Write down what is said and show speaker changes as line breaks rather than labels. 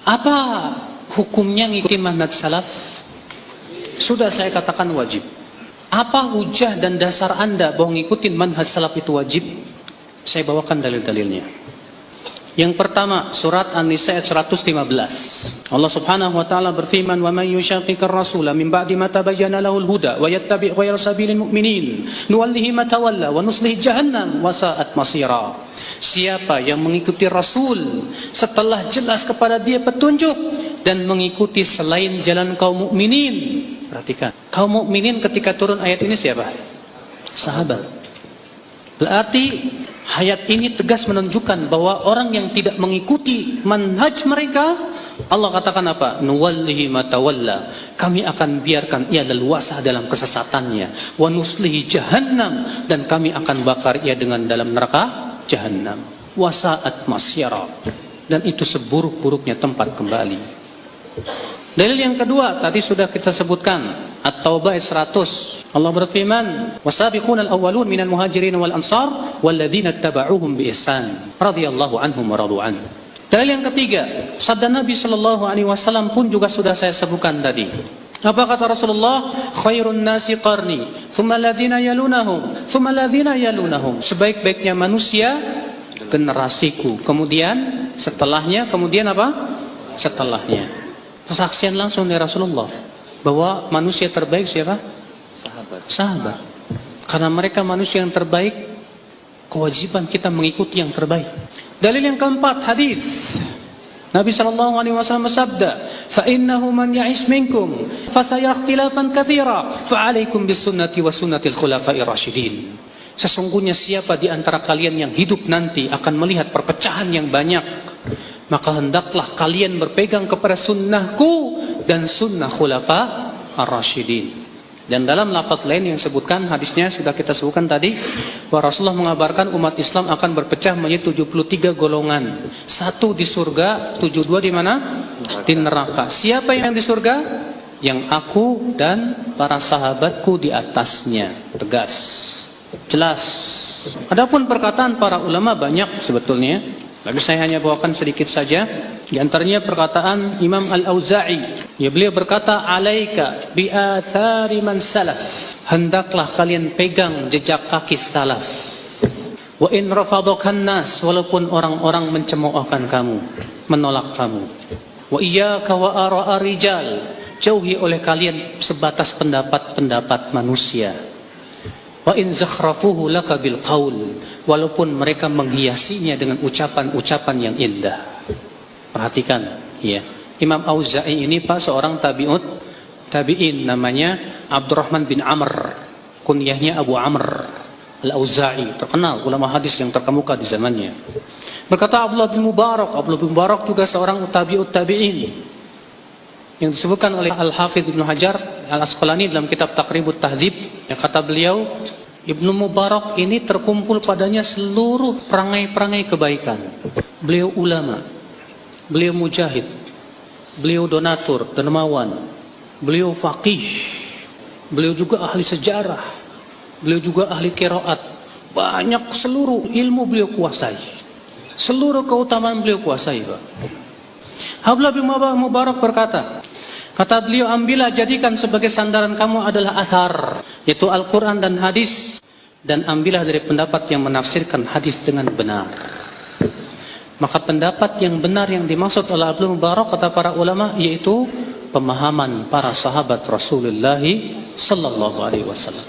Apa hukumnya ngikuti manhaj salaf? Sudah saya katakan wajib. Apa hujah dan dasar Anda bahwa ngikutin manhaj salaf itu wajib? Saya bawakan dalil-dalilnya. Yang pertama, surat An-Nisa ayat 115. Allah Subhanahu wa taala berfirman, "Wa may yushaqiqir rasula min ba'di ma tabayyana lahul huda wa yattabi' ghayra sabilil mu'minin, nuwallihi ma tawalla wa nuslihi jahannam wa sa'at masira." Siapa yang mengikuti Rasul setelah jelas kepada dia petunjuk dan mengikuti selain jalan kaum mukminin. Perhatikan, kaum mukminin ketika turun ayat ini siapa? Sahabat. Berarti ayat ini tegas menunjukkan bahwa orang yang tidak mengikuti manhaj mereka, Allah katakan apa? Nuwallihi ma tawalla. Kami akan biarkan ia leluasa dalam kesesatannya. Wa nuslihi jahannam, dan kami akan bakar ia dengan dalam neraka jahannam. Wa sa'at masyara, dan itu seburuk-buruknya tempat kembali. Dalil yang kedua tadi sudah kita sebutkan, At-Taubah ayat 100. Allah berfirman, "Wasabiqunal awwalun minal muhajirin wal ansar walladzina ittaba'uuhum bi ihsan radhiyallahu anhum wa radu an." Dalil yang ketiga, sabda Nabi sallallahu alaihi wasallam pun juga sudah saya sebutkan tadi. Apa kata Rasulullah? Khairun nasi qarni, thumma alladhina yalunahum, thumma alladhina yalunahum. Sebaik-baiknya manusia generasiku, kemudian setelahnya, kemudian apa? Setelahnya. Persaksian langsung dari Rasulullah bahwa manusia terbaik siapa? Sahabat. Karena mereka manusia yang terbaik, kewajiban kita mengikuti yang terbaik. Dalil yang keempat, hadis Nabi sallallahu alaihi wasallam bersabda, "Fa innahu man ya'ish minkum fa sayara ikhtilafan katsira, fa 'alaikum bisunnati wa sunnatil khulafa'ir rasyidin." Sesungguhnya siapa di antara kalian yang hidup nanti akan melihat perpecahan yang banyak, maka hendaklah kalian berpegang kepada sunnahku dan sunnah khulafa ar-rasyidin. Dan dalam lafaz lain yang disebutkan, hadisnya sudah kita sebutkan tadi, bahwa Rasulullah mengabarkan umat Islam akan berpecah menjadi 73 golongan. Satu di surga, 72 di mana? Di neraka. Siapa yang di surga? Yang aku dan para sahabatku di atasnya. Tegas, jelas. Adapun perkataan para ulama banyak sebetulnya, tapi saya hanya bawakan sedikit saja. Di antaranya perkataan Imam Al-Auza'i. Ya, beliau berkata, "Alaika bi athari man salaf." Hendaklah kalian pegang jejak kaki salaf. Wa in rafadakan nas, walaupun orang-orang mencemoohkan kamu, menolak kamu. Wa iyyaka wa ara'a rijal. Jauhi oleh kalian sebatas pendapat-pendapat manusia. Wa in zakhrafuhu laka bil qaul, walaupun mereka menghiasinya dengan ucapan-ucapan yang indah. Perhatikan, ya. Imam Auza'i ini Pak seorang tabi'in, namanya Abdurrahman bin Amr, kunyahnya Abu Amr Al-Auza'i, terkenal ulama hadis yang terkemuka di zamannya. Berkata Abdullah bin Mubarak juga seorang tabi'in yang disebutkan oleh Al-Hafidh Ibnu Hajar Al-Asqalani dalam kitab Taqribut Tahdzib. Yang kata beliau, Ibnu Mubarak ini terkumpul padanya seluruh perangai-perangai kebaikan. Beliau ulama, beliau mujahid, beliau donatur, dermawan, beliau faqih, beliau juga ahli sejarah, beliau juga ahli qiraat. Banyak, seluruh ilmu beliau kuasai, seluruh keutamaan beliau kuasai, Pak. Abdullah bin Mubarak berkata, kata beliau, ambillah, jadikan sebagai sandaran kamu adalah asar, yaitu Al-Quran dan hadis, dan ambillah dari pendapat yang menafsirkan hadis dengan benar. Maka pendapat yang benar yang dimaksud oleh Abdul Mubarak, kata para ulama, yaitu pemahaman para sahabat Rasulullah sallallahu alaihi wasallam.